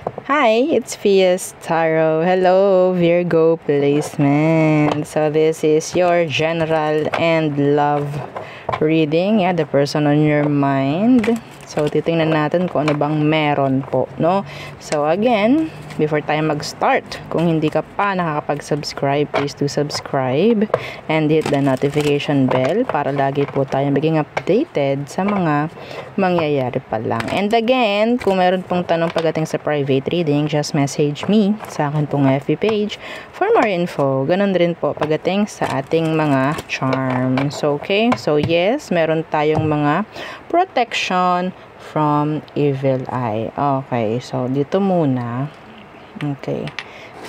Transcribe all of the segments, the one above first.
Hi, it's Fias Tarot. Hello, Virgo placement. So this is your general and love reading. Yeah, the person on your mind. So titingnan natin kung ano bang meron po, no? So again, before tayo mag-start, kung hindi ka pa nakakapag-subscribe, please do subscribe and hit the notification bell para lagi po tayo maging updated sa mga mangyayari pa lang. And again, kung meron pong tanong pagdating sa private reading, just message me sa akin pong FB page for more info. Ganun rin po pagdating sa ating mga charms. Okay? So yes, meron tayong mga protection from evil eye. Okay, so dito muna. Okay.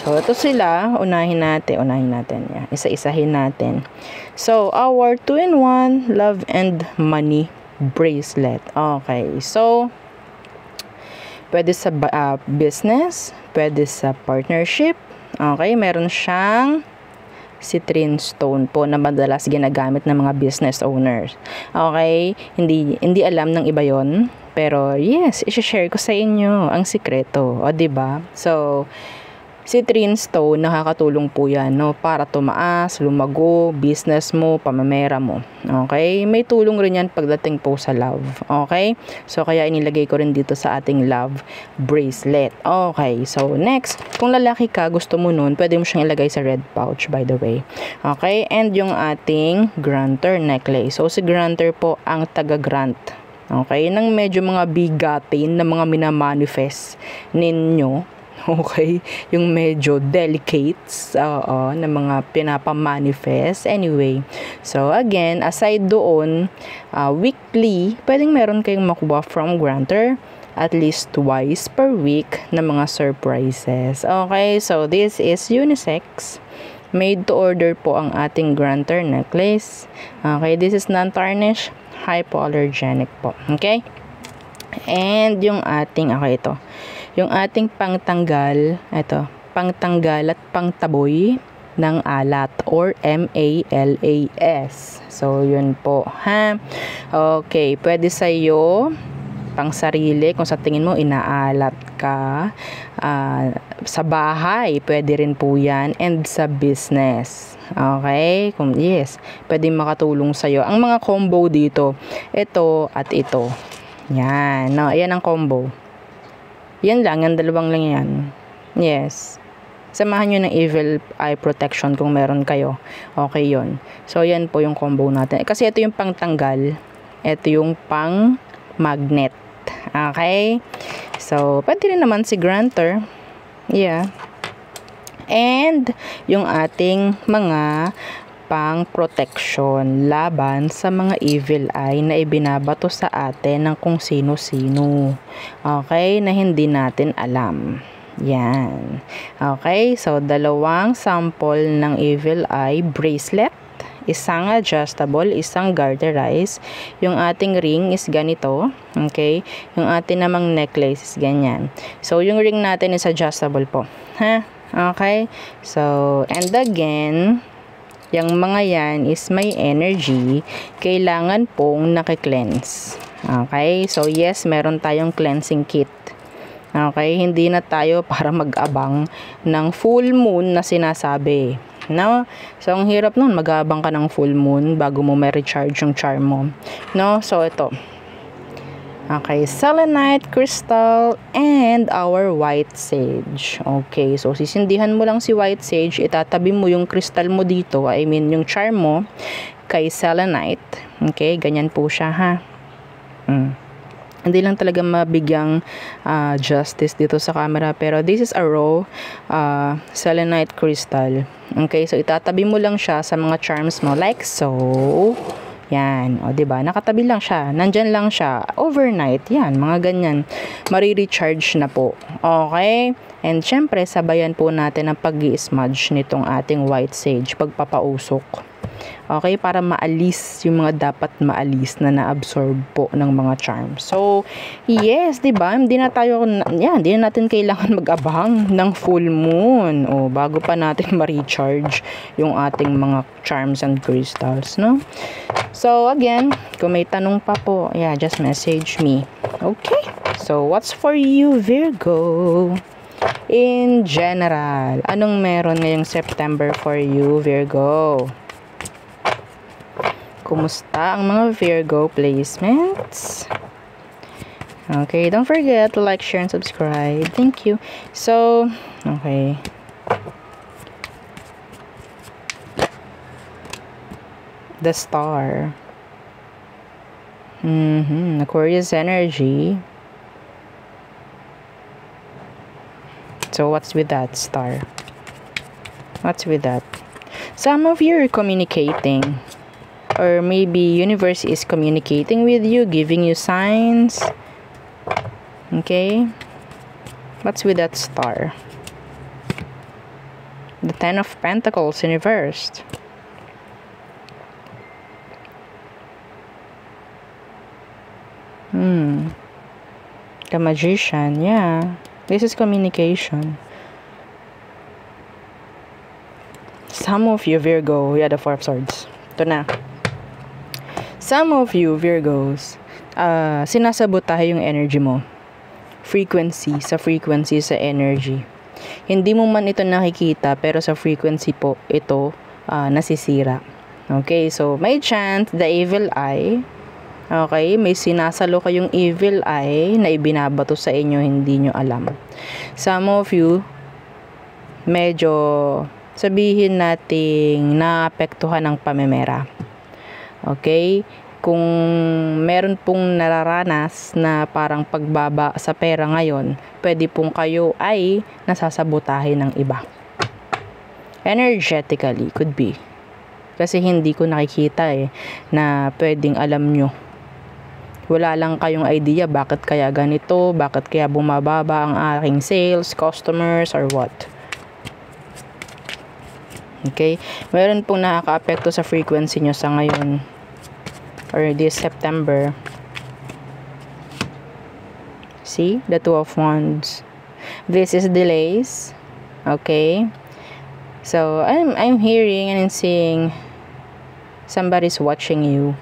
So ito sila, unahin natin yan. Isa-isahin natin. So our 2-in-1 love and money bracelet. Okay. So pwede sa business, pwede sa partnership. Okay, meron siyang citrine stone po na madalas ginagamit ng mga business owners. Okay, hindi alam ng iba yon, pero yes, i-share ko sa inyo ang sikreto, o di ba? So citrine stone, nakakatulong po yan, no? Para tumaas, lumago, business mo, pamamera mo. Okay? May tulong rin yan pagdating po sa love. Okay? So, kaya inilagay ko rin dito sa ating love bracelet. Okay. So, next, kung lalaki ka, gusto mo nun, pwede mo siyang ilagay sa red pouch, by the way. Okay? And yung ating granter necklace. So, si granter po ang taga-grant. Okay? Nang medyo mga bigatin na mga minamanifest ninyo. Okay, yung medyo delicates na mga pinapamanifest. Anyway, so again, aside doon, weekly, pwedeng meron kayong makuha from granter at least twice per week na mga surprises. Okay, so this is unisex. Made to order po ang ating granter necklace. Okay, this is non-tarnish, hypoallergenic po. Okay, and yung ating, ito. Yung ating pangtanggal at pangtaboy ng alat or MALAS. So, yun po, ha? Okay, pwede sa'yo, pang sarili, kung sa tingin mo inaalat ka, sa bahay, pwede rin po yan, and sa business. Okay? Yes, pwede makatulong sa'yo. Ang mga combo dito, ito at ito. Yan, no? Yan ang combo. Yan lang, yung dalawang lang yan. Yes. Samahan nyo ng evil eye protection kung meron kayo. Okay yon. So, yan po yung combo natin. Kasi ito yung pangtanggal. Ito yung pang magnet. Okay? So, pwede rin naman si granter. Yeah. And, yung ating mga pang protection laban sa mga evil eye na ibinabato sa atin ng kung sino-sino. Okay, na hindi natin alam. Yan. Okay, so dalawang sample ng evil eye bracelet, isang adjustable, isang garterized. Yung ating ring is ganito. Okay, yung ating namang necklace is ganyan. So yung ring natin is adjustable po. Ha? Okay, so and again, yung mga yan is may energy, kailangan pong naki-cleanse. Okay? So, yes, meron tayong cleansing kit. Okay? Hindi na tayo para mag-abang ng full moon na sinasabi. No? So, ang hirap nun, mag-abang ka ng full moon bago mo ma-recharge yung charm mo. No? So, ito. Okay, selenite crystal and our white sage. Okay, so sisindihan mo lang si white sage, itatabi mo yung crystal mo dito, I mean yung charm mo kay selenite. Okay, ganyan po siya, ha. Hindi lang talaga mabigyang justice dito sa camera, pero this is a raw selenite crystal. Okay, so itatabi mo lang siya sa mga charms mo like so. Yan, o diba, nakatabi lang siya, nandyan lang siya, overnight, yan, mga ganyan, marirecharge na po, okay, and syempre, sabayan po natin ang pag-i-smudge nitong ating white sage, pagpapausok, Okay, para maalis yung mga dapat maalis na na-absorb po ng mga charms. So, yes, 'di ba? Hindi na natin kailangan mag-abang ng full moon o bago pa natin ma-recharge yung ating mga charms and crystals, no? So, again, kung may tanong pa po, just message me. Okay? So, what's for you, Virgo? In general, anong meron ngayong September for you, Virgo? Kumusta ang mga Virgo placements? Okay, don't forget to like, share, and subscribe. Thank you. So, okay. The Star. Aquarius energy. So, what's with that, Star? What's with that? Some of you are communicating. Or maybe universe is communicating with you, giving you signs. Okay? What's with that Star? The Ten of Pentacles in reversed. The Magician, yeah. This is communication. Some of you, Virgo, the Four of Swords. Ito na. Some of you, Virgos, sinasabotahe yung energy mo. Frequency sa energy. Hindi mo man ito nakikita, pero sa frequency po, ito nasisira. Okay, so may chance, the evil eye, okay, may sinasalo kayong evil eye na ibinabato sa inyo, hindi nyo alam. Some of you, medyo, sabihin nating naapektuhan ng pamemera. Okay? Kung meron pong nararanas na parang pagbaba sa pera ngayon, pwede pong kayo ay nasasabotahe ng iba. Energetically, could be. Kasi hindi ko nakikita na pwedeng alam nyo. Wala lang kayong idea bakit kaya ganito, bakit kaya bumababa ang aking sales, customers, or what. Okay? Meron pong nakaka-apekto sa frequency nyo sa ngayon or this September. See? The Two of Wands. This is delays. Okay? So, I'm hearing and I'm seeing somebody's watching you.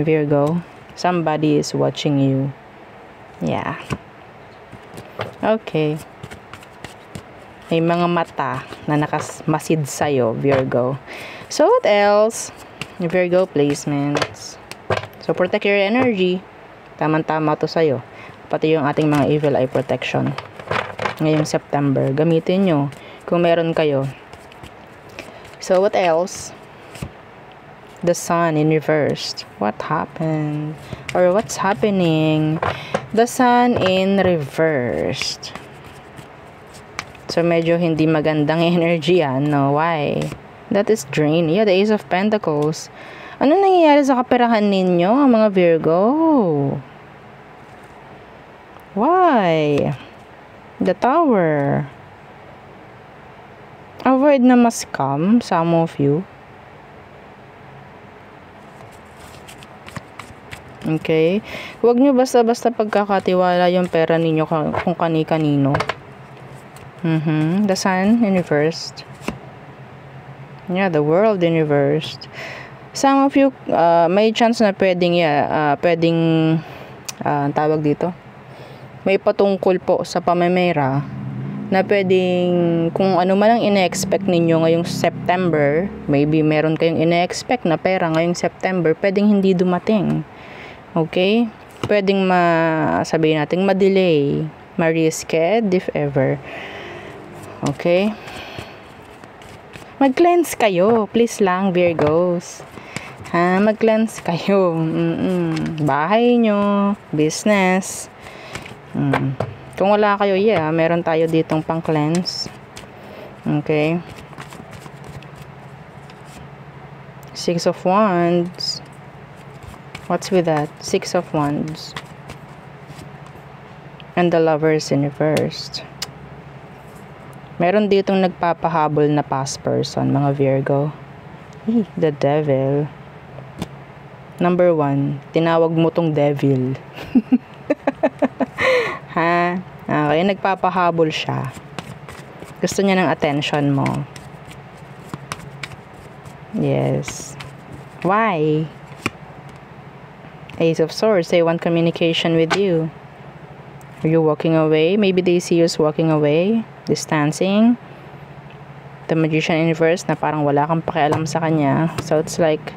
Virgo. Somebody is watching you. Yeah. Okay. May mga mata na nakamasid sa'yo, Virgo. So, what else? Virgo placements. So, protect your energy. Tama-tama to sa'yo. Pati yung ating mga evil eye protection. Ngayong September. Gamitin nyo kung meron kayo. So, what else? The Sun in reversed. What happened? Or what's happening? The Sun in reversed. So, medyo hindi magandang energy yan. No, why? That is drain. Yeah, the Ace of Pentacles. Ano nangyayari sa kaperahan ninyo, mga Virgo? Why? The Tower. Avoid na ma-scam, some of you. Okay? Huwag nyo basta-basta pagkakatiwala yung pera ninyo kung kani-kanino. The Sun in reversed. Yeah, the World in reversed. Some of you, may chance na pwedeng, tawag dito, may patungkol po sa pamemera na pwedeng, kung ano man ang ine-expect ninyo ngayong September, maybe meron kayong ine-expect na pera ngayong September, pwedeng hindi dumating. Okay? Pwedeng sabihin natin ma-delay, ma-risked, if ever. Okay? Mag-cleanse kayo. Please lang, Virgos. Mag-cleanse kayo. Bahay nyo, business. Kung wala kayo, meron tayo ditong pang-cleanse. Okay? Six of Wands. What's with that? Six of Wands. And the Lovers in reversed. Meron ditong nagpapahabol na past person, mga Virgo. The devil. Number 1, tinawag mo tong devil. Ha? Okay, nagpapahabol siya. Gusto niya ng attention mo. Yes. Why? Ace of Swords, they want communication with you. Are you walking away? Maybe they see you as walking away, distancing. The Magician in reverse na parang wala kang pakialam sa kanya. So it's like,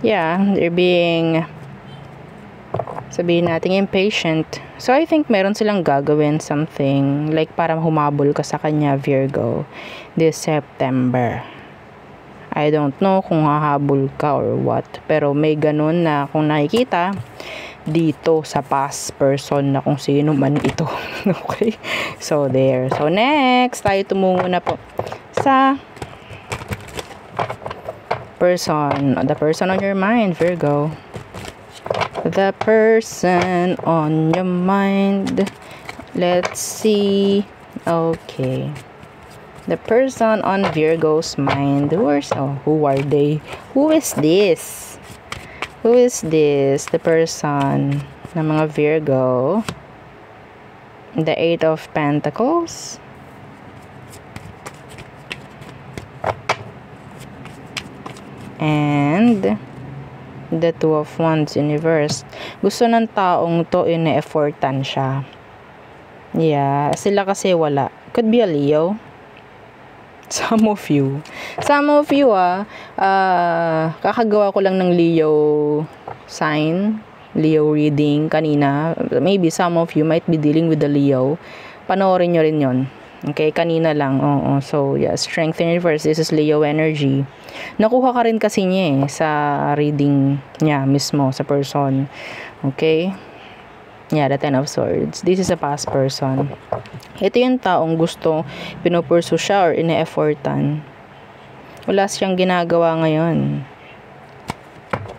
yeah, they're being, sabihin natin, impatient. So I think meron silang gagawin something like para humabol ka sa kanya, Virgo, this September. I don't know kung hahabol ka or what, pero may ganun na kung nakikita dito sa past person na kung sino man ito. Okay? So there. So next, tayo tumungo na po sa person, the person on your mind, Virgo. The person on your mind. Let's see. Okay. The person on Virgo's mind. Who are they? Who is this? Who is this? The person ng mga Virgo. The 8 of Pentacles. And the 2 of Wands in reverse. Gusto ng taong to, ine-effortan siya. Yeah, sila kasi wala. Could be a Leo. Some of you, kakagawa ko lang ng Leo sign, Leo reading kanina. Maybe some of you might be dealing with the Leo. Panoorin nyo rin yon. Okay, kanina lang. Oo. So, yeah, strength in reverse. This is Leo energy. Nakuha ka rin kasi niya sa reading niya mismo, sa person. Okay? Yeah, the 10 of Swords. This is a past person. Ito yung taong gusto, pinupursu siya or ine-effortan. Wala siyang ginagawa ngayon.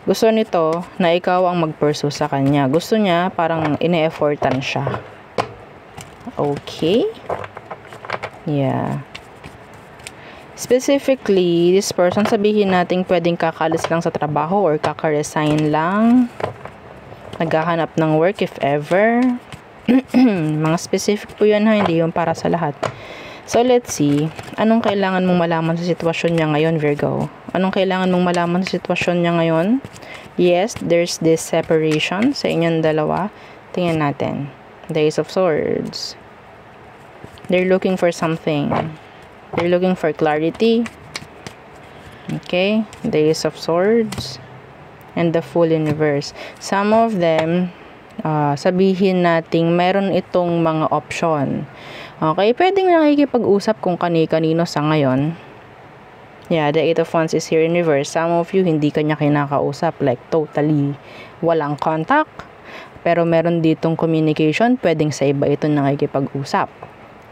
Gusto nito na ikaw ang mag-pursue sa kanya. Gusto niya parang ine-effortan siya. Okay? Yeah. Specifically, this person, sabihin natin pwedeng kakalis lang sa trabaho or kaka-resign lang. Naghahanap ng work if ever. Mga specific po yun ha, hindi yun para sa lahat. So let's see, anong kailangan mong malaman sa sitwasyon niya ngayon, Virgo? Anong kailangan mong malaman sa sitwasyon niya ngayon? Yes, there's this separation sa inyong dalawa. Tingnan natin. The Ace of Swords. They're looking for something. They're looking for clarity. Okay, the Ace of Swords. And the Fool in reverse. Some of them, sabihin nating meron itong mga option. Okay, pwedeng nakikipag-usap kung kani-kanino sa ngayon. Yeah, the 8 of Wands is here in reverse. Some of you, hindi kanya kinakausap. Like, totally walang contact. Pero meron ditong communication. Pwedeng sa iba ito nakikipag-usap.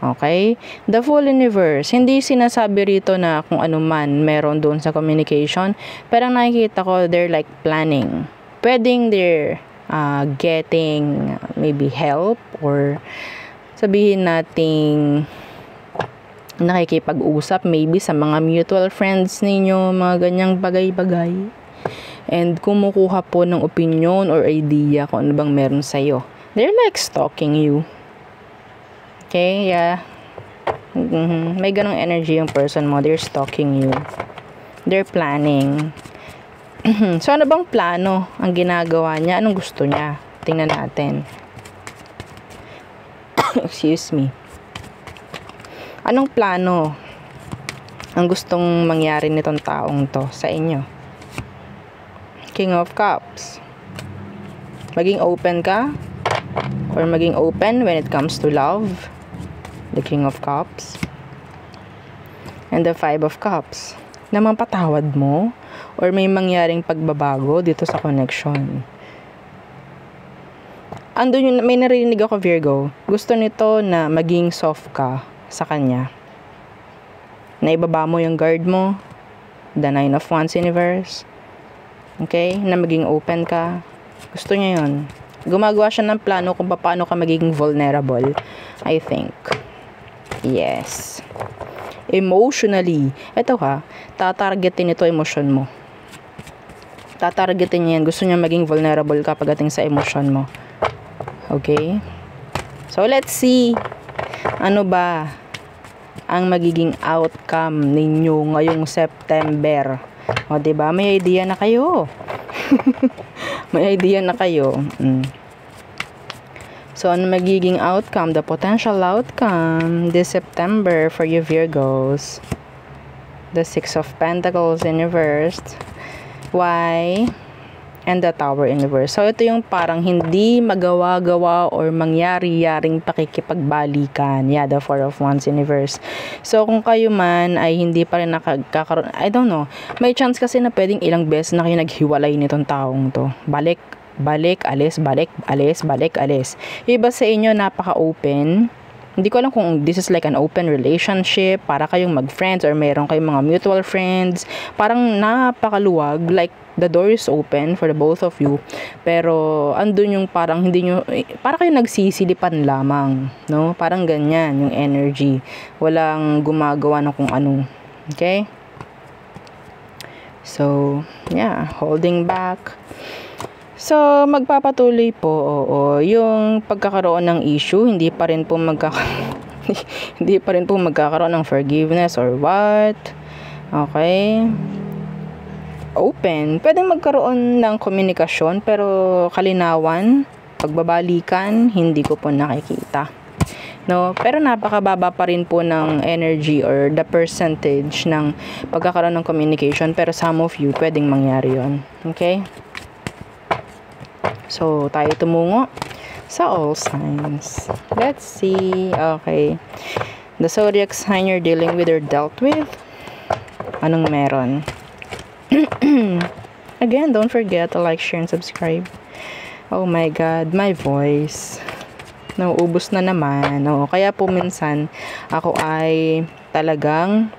Okay? The Fool in reverse. Hindi sinasabi rito na kung ano man meron doon sa communication. Pero nakikita ko, they're like planning. Pwedeng they're getting maybe help or sabihin nating nakikipag-usap maybe sa mga mutual friends ninyo, mga ganyang bagay-bagay. And kumukuha po ng opinion or idea kung ano bang meron sa'yo. They're like stalking you. Okay, yeah. May ganong energy yung person mo. They're stalking you. They're planning. So, ano bang plano ang ginagawa niya? Anong gusto niya? Tingnan natin. Excuse me. Anong plano ang gustong mangyari nitong taong to sa inyo? King of Cups. Maging open ka? Or maging open when it comes to love? The King of Cups. And the 5 of Cups. Namang patawad mo? Or may mangyaring pagbabago dito sa connection? Andun yun, may narinig ako, Virgo. Gusto nito na maging soft ka sa kanya. Na ibaba mo yung guard mo. The 9 of Wands in reverse. Okay? Na maging open ka. Gusto niya yun. Gumagawa siya ng plano kung paano ka magiging vulnerable. I think. Yes. emotionally. Ito ha, tatargetin ito emosyon mo. Tatargetin niya yan. Gusto niya maging vulnerable ka pagdating sa emosyon mo. Okay? So, let's see. Ano ba ang magiging outcome ninyo ngayong September? O, diba? May idea na kayo. May idea na kayo. So, ano magiging outcome? The potential outcome this September for you Virgos. The Six of Pentacles in reverse. Why? And the Tower in reverse. So, ito yung parang hindi magawa-gawa or mangyari-yaring pakikipagbalikan. Yeah, the Four of Wands in reverse. So, kung kayo man ay hindi pa rin nakakaroon, I don't know, may chance kasi na pwedeng ilang beses na kayo naghiwalay nitong taong to. Balik, alis, balik, alis. Iba sa inyo, napaka-open. Hindi ko alam kung this is like an open relationship, para kayong mag-friends or mayroon kayong mga mutual friends. Parang napakaluwag, like the door is open for the both of you. Pero andun yung parang hindi nyo, para kayong nagsisilipan lamang, no? Parang ganyan yung energy. Walang gumagawa ng kung ano. Okay? So, yeah, holding back. So, magpapatuloy po, oo, yung pagkakaroon ng issue, hindi pa rin po magkakaroon ng forgiveness or what. Okay? Open. Pwedeng magkaroon ng komunikasyon, pero kalinawan, pagbabalikan, hindi ko po nakikita. No? Pero napakababa pa rin po ng energy or the percentage ng pagkakaroon ng communication, pero some of you, pwedeng mangyari yun. Okay? So, tayo tumungo sa all signs. Let's see. Okay. The zodiac sign you're dealing with or dealt with. Anong meron? Again, don't forget to like, share, and subscribe. Oh my God, my voice. Nauubos na naman. Oo, kaya po minsan, ako ay talagang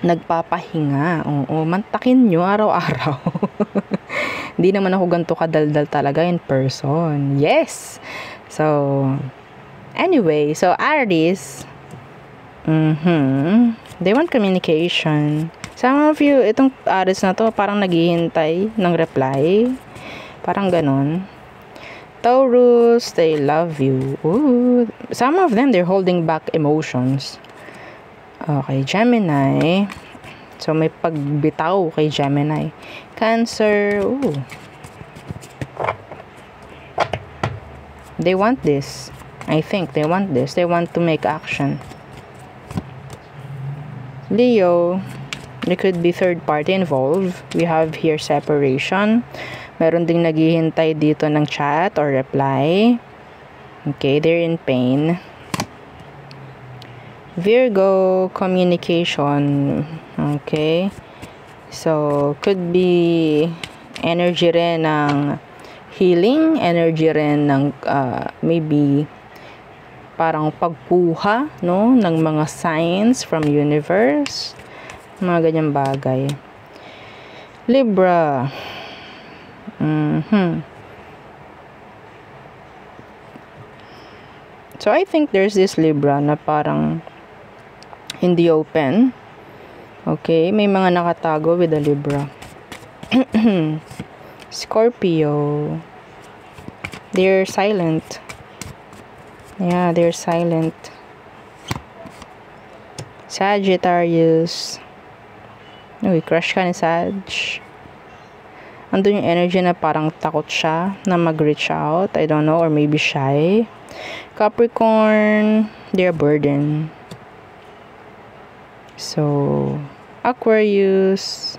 nagpapahinga. Oo, mantakin nyo araw-araw. Hindi naman ako ganito kadaldal talaga in person. Yes! So, anyway, so Aries, they want communication. Some of you, itong Aries na to, parang naghihintay ng reply. Parang ganon. Taurus, they love you. Ooh. Some of them, they're holding back emotions. Okay, Gemini. So, may pagbitaw kay Gemini. Cancer, ooh. They want this. I think they want this. They want to make action. Leo, there could be third party involved. We have here separation. Meron ding naghihintay dito ng chat or reply. Okay, they're in pain. Virgo, communication. Okay. So, could be energy rin ng healing, energy rin ng maybe parang pagkuha, no, ng mga signs from universe. Mga ganyang bagay. Libra. So, I think there's this Libra na parang hindi open. Okay, may mga nakatago with the Libra. Scorpio. They're silent. Yeah, they're silent. Sagittarius. Uy, crush ka ni Sag. Andun yung energy na parang takot siya na mag-reach out. I don't know, or maybe shy. Capricorn, they're burdened. So, Aquarius.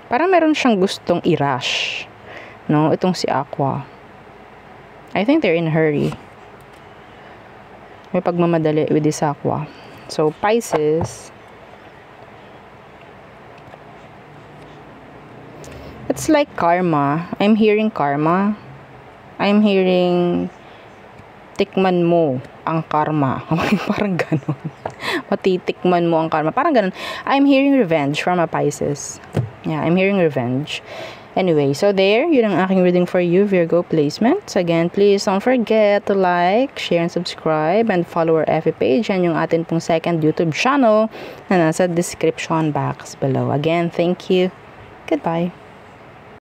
Parang meron siyang gustong i-rush. No? Itong si Aqua. I think they're in a hurry. May pagmamadali with this Aqua. So, Pisces. It's like karma. I'm hearing karma. I'm hearing tikman mo ang karma. Parang ganon. Matitikman mo ang karma. Parang ganon. I'm hearing revenge from a Pisces. Yeah, I'm hearing revenge. Anyway, so there, yun ang aking reading for you, Virgo placements. Again, please don't forget to like, share, and subscribe, and follow our FB page. Yan yung atin pong second YouTube channel na nasa description box below. Again, thank you. Goodbye.